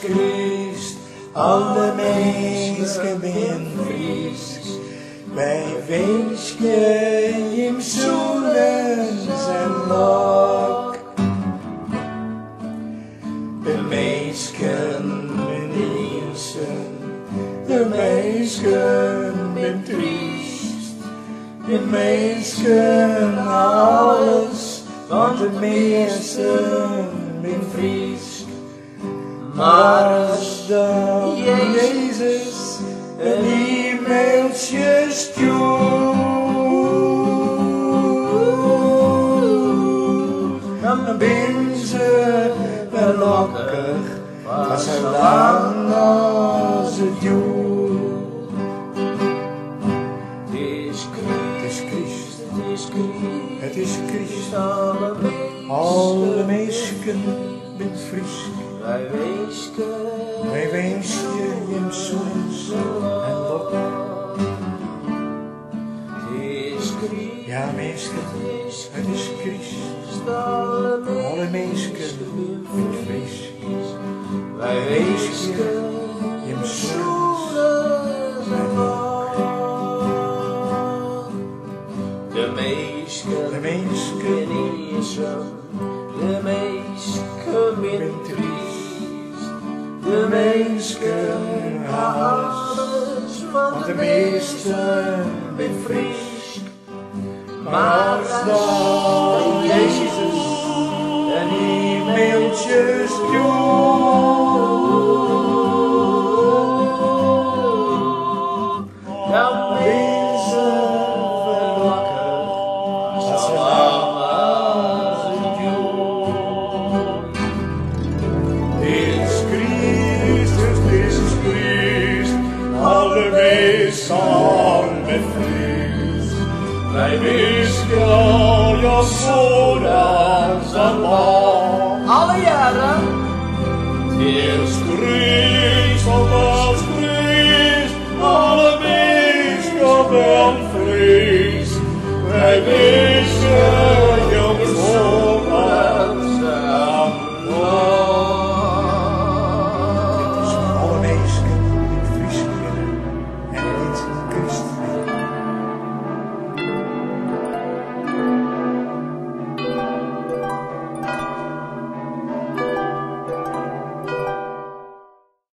Christ, alle mensen ben frisk. Wij wensen hem zoenen zijn lok. De mensen ben mensen, de mensen ben triest. De mensen alles, want de mensen ben frisk. Maar als dan Jezus een e-mailtje stuurt, dan ben ze wel lokkig, maar zolang als het duurt. Het is Christ, alle mensen ben frisk. Wij wensen hem zoens en lok. Ja mensen, het is Christ, alle mensen ben frisk. Wij wensen hem zoens en lok. De mensen ben triest, de mensen alles, want de meesten ben frisk. Maar als dan Jezus een e-mailtje stuurt, dan ben ze verlokkig, als ze lang als het duurt. Dit is Christus, alle mensen met frisk. Wij wensen al je zonen zijn lang. Alle jaren. Eerst Christ, als Christ, alle mensen ben frisk. Wij wensen